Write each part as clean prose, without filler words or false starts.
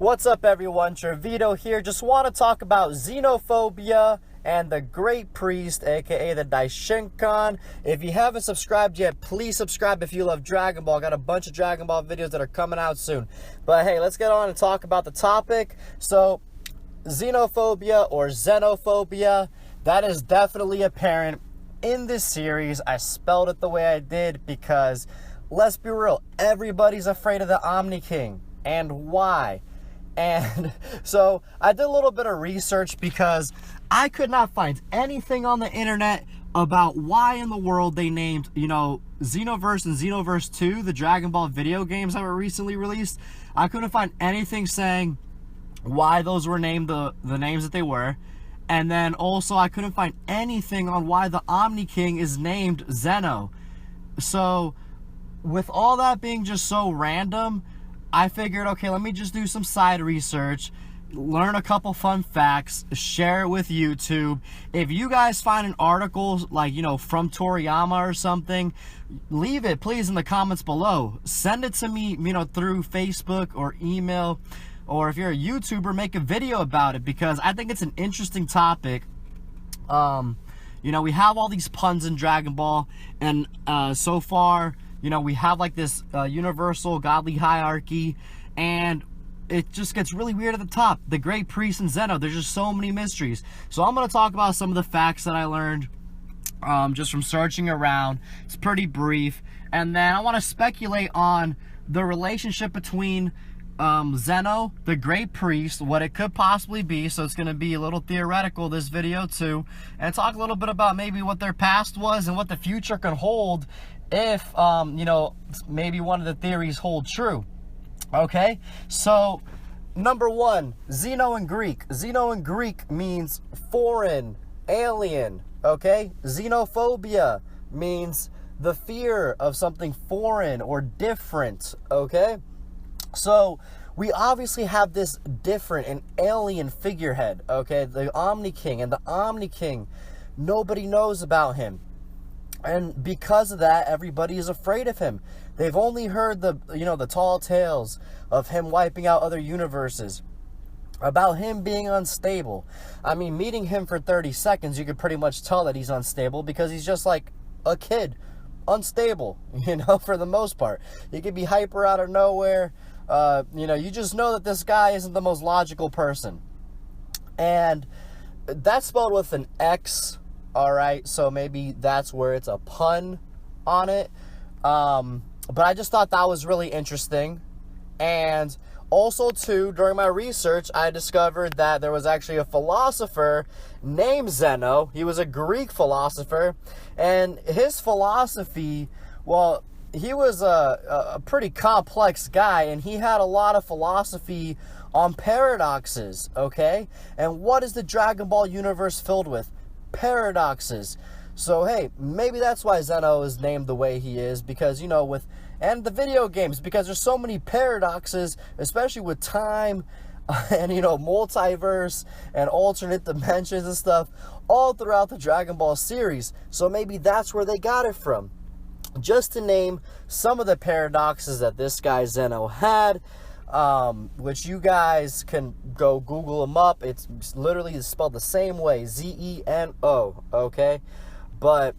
What's up, everyone? Vito here. Just want to talk about Zenophobia and the Great Priest, aka the Daishinkan. If you haven't subscribed yet, please subscribe if you love Dragon Ball. Got a bunch of Dragon Ball videos that are coming out soon. But hey, let's get on and talk about the topic. So, Zenophobia or Zenophobia, that is definitely apparent in this series. I spelled it the way I did because, let's be real, everybody's afraid of the Omni King. And why? And so I did a little bit of research because I could not find anything on the internet about why in the world they named, Xenoverse and Xenoverse 2, the Dragon Ball video games that were recently released. I couldn't find anything saying why those were named the names that they were. And then also I couldn't find anything on why the Omni King is named Zeno. So with all that being just so random, I figured, okay, let me just do some side research, learn a couple fun facts, share it with YouTube. If you guys find an article like, from Toriyama or something, leave it, please, in the comments below. Send it to me, through Facebook or email. Or if you're a YouTuber, make a video about it because I think it's an interesting topic. We have all these puns in Dragon Ball, and so far, we have like this universal godly hierarchy, and it just gets really weird at the top. The Great Priest and Zeno, there's just so many mysteries. So I'm going to talk about some of the facts that I learned just from searching around. It's pretty brief. And then I want to speculate on the relationship between Zeno, the Great Priest, what it could possibly be. So it's going to be a little theoretical, this video too. And talk a little bit about maybe what their past was and what the future can hold if, maybe one of the theories hold true. Okay, so number one, Zeno in Greek. Zeno in Greek means foreign, alien, okay? Xenophobia means the fear of something foreign or different, okay? So we obviously have this different and alien figurehead, okay? The Omni King, and the Omni King, nobody knows about him. And because of that, everybody is afraid of him. They've only heard the tall tales of him wiping out other universes, about him being unstable. I mean, meeting him for 30 seconds, you could pretty much tell that he's unstable because he's just like a kid, unstable, for the most part. He could be hyper out of nowhere. You just know that this guy isn't the most logical person. And that's spelled with an X. All right, so maybe that's where it's a pun on it. But I just thought that was really interesting. And also, too, during my research, I discovered that there was actually a philosopher named Zeno. He was a Greek philosopher. And his philosophy, well, he was a pretty complex guy. And he had a lot of philosophy on paradoxes, okay? And what is the Dragon Ball universe filled with? Paradoxes. So hey, maybe that's why Zeno is named the way he is, because and the video games, because there's so many paradoxes, especially with time and multiverse and alternate dimensions and stuff all throughout the Dragon Ball series. So maybe that's where they got it from. Just to name some of the paradoxes that this guy Zeno had, which you guys can go Google them up. It's literally spelled the same way, Zeno, okay? But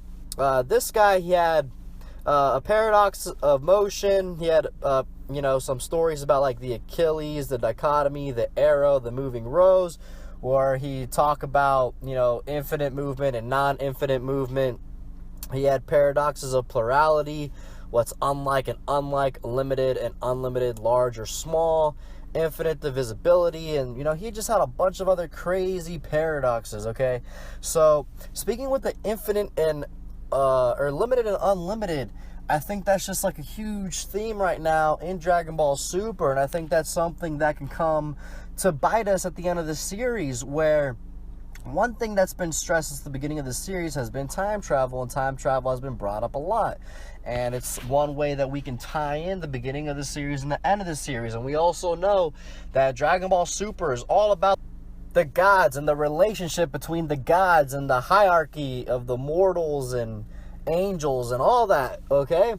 this guy, he had a paradox of motion. He had, some stories about like the Achilles, the dichotomy, the arrow, the moving rows, where he talked about, infinite movement and non-infinite movement. He had paradoxes of plurality, what's unlike and unlike, limited and unlimited, large or small, infinite divisibility, and he just had a bunch of other crazy paradoxes, okay? So speaking with the infinite and or limited and unlimited, I think that's just like a huge theme right now in Dragon Ball Super, and I think that's something that can come to bite us at the end of the series, where one thing that's been stressed since the beginning of the series has been time travel, and time travel has been brought up a lot. And it's one way that we can tie in the beginning of the series and the end of the series. And we also know that Dragon Ball Super is all about the gods and the relationship between the gods and the hierarchy of the mortals and angels and all that, okay?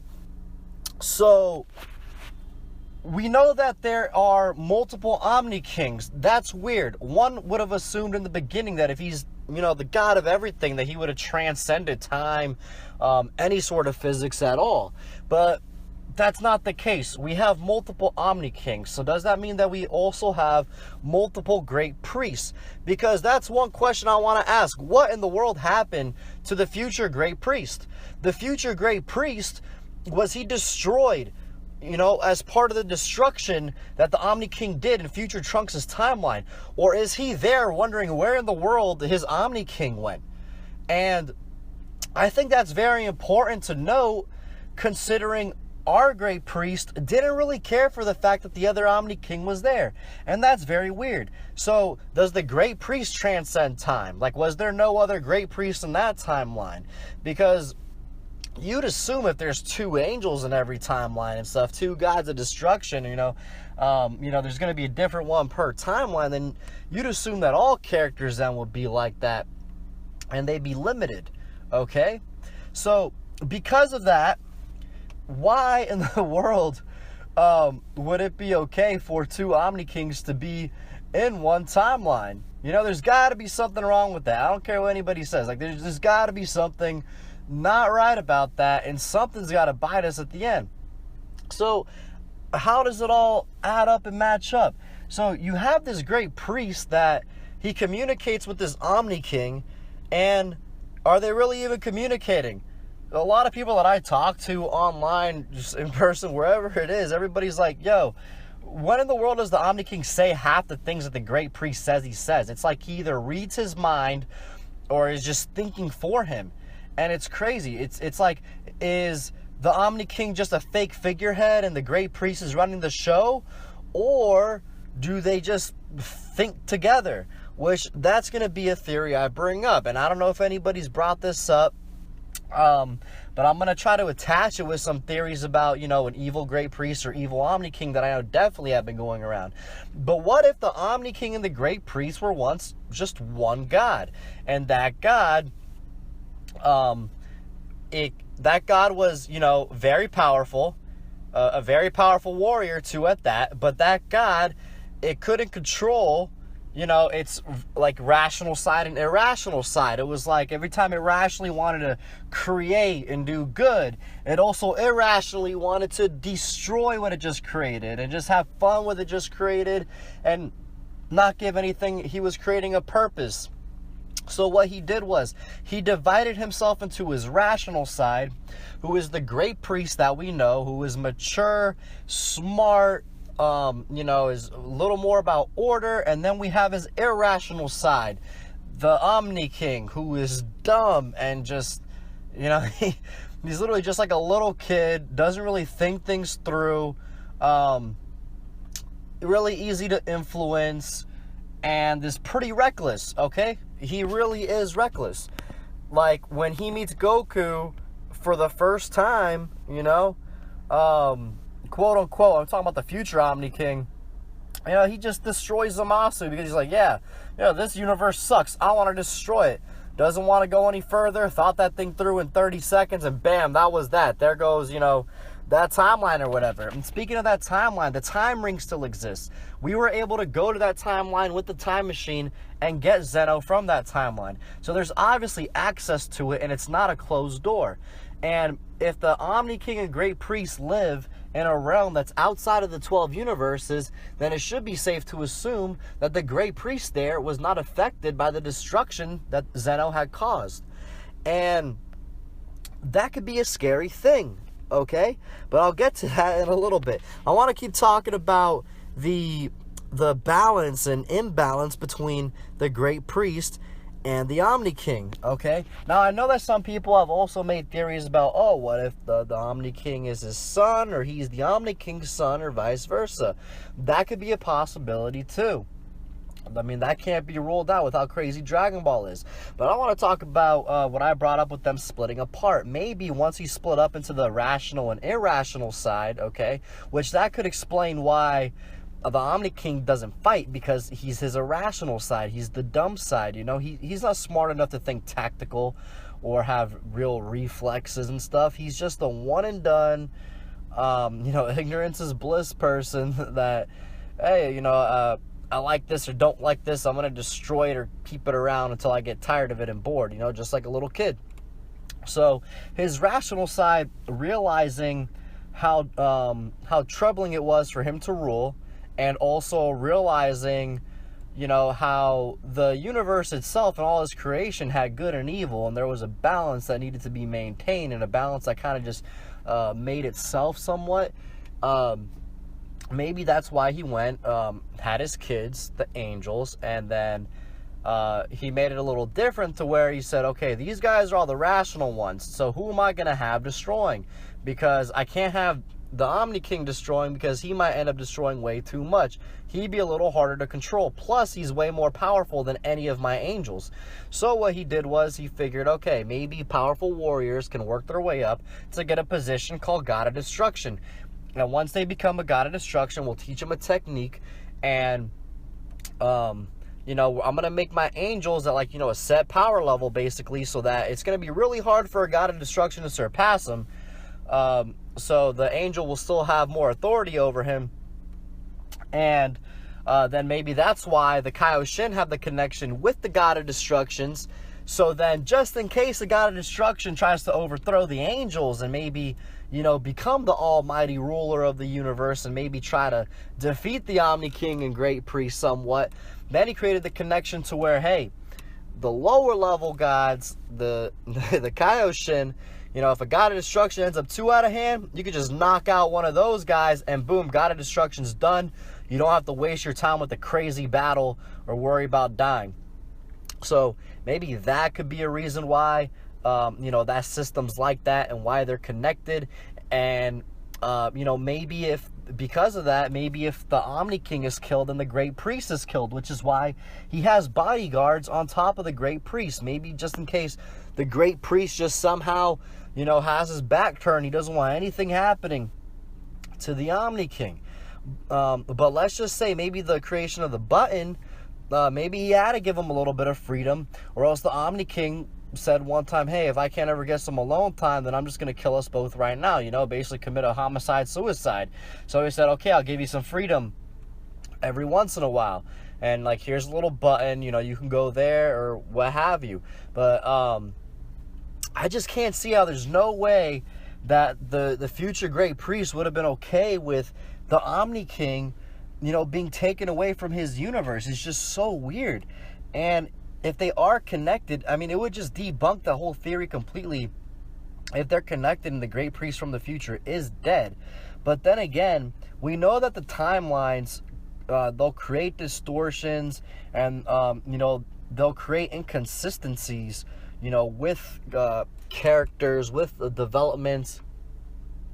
So we know that there are multiple Omni Kings. That's weird. One would have assumed in the beginning that if he's, the god of everything, that he would have transcended time, any sort of physics at all. But that's not the case. We have multiple Omni Kings. So does that mean that we also have multiple great priests? Because that's one question I want to ask. What in the world happened to the future great priest? The future great priest, was he destroyed, as part of the destruction that the Omni King did in future Trunks' timeline? Or is he there wondering where in the world his Omni King went? And I think that's very important to note, considering our great priest didn't really care for the fact that the other Omni King was there. And that's very weird. So does the great priest transcend time? Like, was there no other great priest in that timeline? Because you'd assume if there's two angels in every timeline and stuff, two gods of destruction, there's going to be a different one per timeline, then you'd assume that all characters then would be like that and they'd be limited. Okay? So because of that, why in the world would it be okay for two Omni Kings to be in one timeline? There's got to be something wrong with that. I don't care what anybody says. Like, there's got to be something not right about that, and something's got to bite us at the end. So how does it all add up and match up? So you have this great priest that he communicates with this Omni King, and are they really even communicating? A lot of people that I talk to online, just in person, wherever it is, everybody's like, yo, when in the world does the Omni King say half the things that the great priest says he says? It's like he either reads his mind or is just thinking for him. And it's crazy. It's like, is the Omni King just a fake figurehead and the great priest is running the show? Or do they just think together? Which, that's going to be a theory I bring up. And I don't know if anybody's brought this up. But I'm going to try to attach it with some theories about, an evil great priest or evil Omni King that I know definitely have been going around. But what if the Omni King and the great priest were once just one god? And that god, that god was, very powerful, a very powerful warrior too at that. But that god, it couldn't control, it's like rational side and irrational side. It was like every time it rationally wanted to create and do good, it also irrationally wanted to destroy what it just created and just have fun with it just created and not give anything he was creating a purpose. So what he did was he divided himself into his rational side, who is the great priest that we know, who is mature, smart, is a little more about order. And then we have his irrational side, the Omni King, who is dumb and just, he's literally just like a little kid, doesn't really think things through, really easy to influence, and is pretty reckless. Okay, he really is reckless. Like when he meets Goku for the first time, quote unquote, I'm talking about the future Omni King, he just destroys Zamasu because he's like, this universe sucks, I want to destroy it. Doesn't want to go any further, thought that thing through in 30 seconds, and bam, that was that. There goes, that timeline or whatever. And speaking of that timeline, the time ring still exists. We were able to go to that timeline with the time machine and get Zeno from that timeline. So there's obviously access to it, and it's not a closed door. And if the Omni King and Great Priest live in a realm that's outside of the 12 universes, then it should be safe to assume that the Great Priest there was not affected by the destruction that Zeno had caused. And that could be a scary thing, okay? But I'll get to that in a little bit. I want to keep talking about the balance and imbalance between the Great Priest and the Omni King, okay? Now, I know that some people have also made theories about, oh, what if the Omni King is his son, or he's the Omni King's son, or vice versa. That could be a possibility, too. I mean, that can't be ruled out with how crazy Dragon Ball is. But I want to talk about what I brought up with them splitting apart. Maybe once he split up into the rational and irrational side, okay, which that could explain why the Omni King doesn't fight, because he's his irrational side. He's the dumb side, He's not smart enough to think tactical or have real reflexes and stuff. He's just a one and done, ignorance is bliss person that, hey, I like this or don't like this, I'm going to destroy it or keep it around until I get tired of it and bored, just like a little kid. So his rational side, realizing how troubling it was for him to rule, and also realizing, how the universe itself and all its creation had good and evil, and there was a balance that needed to be maintained, and a balance that kind of just made itself somewhat. Maybe that's why he went, had his kids, the angels, and then he made it a little different to where he said, okay, these guys are all the rational ones, so who am I going to have destroying? Because I can't have the Omni King destroying, because he might end up destroying way too much. He'd be a little harder to control. Plus, he's way more powerful than any of my angels. So what he did was he figured, okay, maybe powerful warriors can work their way up to get a position called God of Destruction. And once they become a God of Destruction, we'll teach them a technique, and I'm going to make my angels at a set power level, basically, so that it's going to be really hard for a God of Destruction to surpass him. So the angel will still have more authority over him. And then maybe that's why the Kaioshin have the connection with the God of Destructions. So then, just in case the God of Destruction tries to overthrow the angels and maybe, become the almighty ruler of the universe and maybe try to defeat the Omni King and Great Priest somewhat, then he created the connection to where, hey, the lower level gods, the Kaioshin, if a God of Destruction ends up too out of hand, you could just knock out one of those guys and boom, God of Destruction's done. You don't have to waste your time with a crazy battle or worry about dying. So maybe that could be a reason why, that system's like that and why they're connected. And, maybe because of that, maybe if the Omni King is killed and the Great Priest is killed, which is why he has bodyguards on top of the Great Priest. Maybe just in case the Great Priest just somehow, has his back turned. He doesn't want anything happening to the Omni King. But let's just say maybe the creation of the button, maybe he had to give him a little bit of freedom, or else the Omni King said one time, hey, if I can't ever get some alone time, then I'm just going to kill us both right now, basically commit a homicide-suicide. So he said, okay, I'll give you some freedom every once in a while. And, here's a little button, you can go there or what have you. But I just can't see how there's no way that the future Great Priest would have been okay with the Omni King, being taken away from his universe. It's just so weird. And if they are connected, it would just debunk the whole theory completely if they're connected and the Great Priest from the future is dead. But then again, we know that the timelines, they'll create distortions and, they'll create inconsistencies, with characters, with the developments.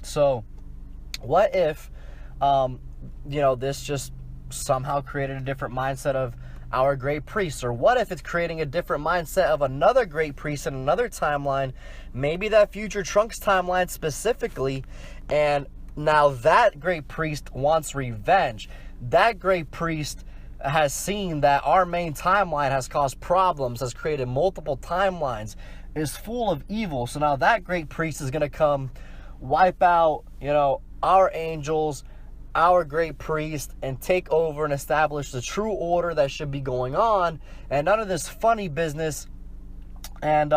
So what if, this just somehow created a different mindset of our Great Priest? Or what if it's creating a different mindset of another Great Priest in another timeline, maybe that future Trunks timeline specifically, and now that Great Priest wants revenge. That Great Priest has seen that our main timeline has caused problems, has created multiple timelines, is full of evil. So now that Great Priest is going to come wipe out, our angels, our Great Priest, and take over and establish the true order that should be going on, and none of this funny business and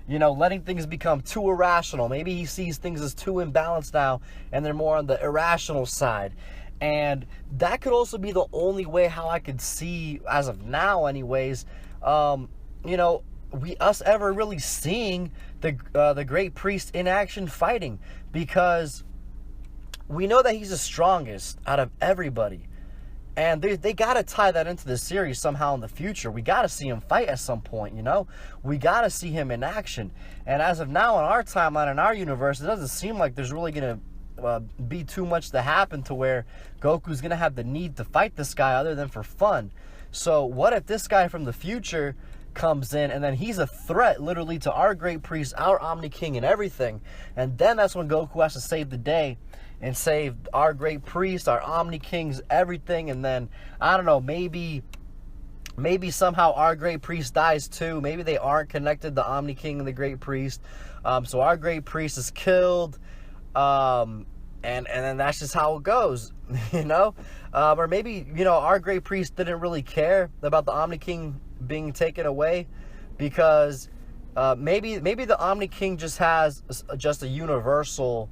letting things become too irrational. Maybe he sees things as too imbalanced now and they're more on the irrational side. And that could also be the only way how I could see, as of now anyways, us ever really seeing the Great Priest in action fighting, because we know that he's the strongest out of everybody. And they got to tie that into the series somehow in the future. We got to see him fight at some point, We got to see him in action. And as of now, in our timeline, in our universe, it doesn't seem like there's really going to be too much to happen to where Goku's going to have the need to fight this guy other than for fun. So what if this guy from the future comes in and then he's a threat literally to our Great Priest, our Omni King, and everything? And then that's when Goku has to save the day and save our Great Priest, our Omni Kings, everything. And then, I don't know, maybe somehow our Great Priest dies too. Maybe they aren't connected, the Omni King and the Great Priest. So our Great Priest is killed. and then that's just how it goes, you know? Or maybe, you know, our great priest didn't really care about the Omni King being taken away, because maybe the Omni King just has just a universal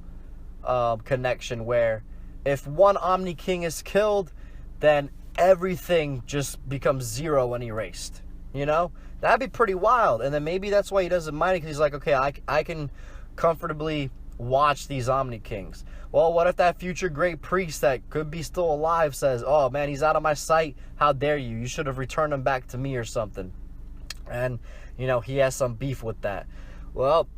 connection, where if one Omni King is killed, then everything just becomes zero and erased, you know? That'd be pretty wild. And then maybe that's why he doesn't mind it, because he's like, okay, I can comfortably watch these Omni Kings. Well, what if that future great priest that could be still alive says, oh man, he's out of my sight, how dare you, you should have returned him back to me or something, and you know, he has some beef with that. Well,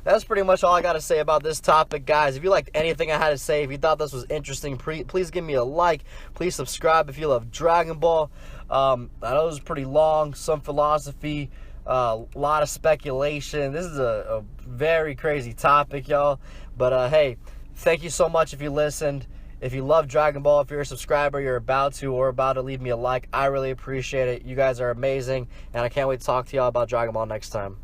that's pretty much all I got to say about this topic, guys. If you liked anything I had to say, if you thought this was interesting, please give me a like. Please subscribe if you love Dragon Ball. I know it was pretty long, some philosophy, a lot of speculation. This is a very crazy topic, y'all. But hey, thank you so much if you listened. If you love Dragon Ball, if you're a subscriber, you're about to leave me a like. I really appreciate it. You guys are amazing, and I can't wait to talk to y'all about Dragon Ball next time.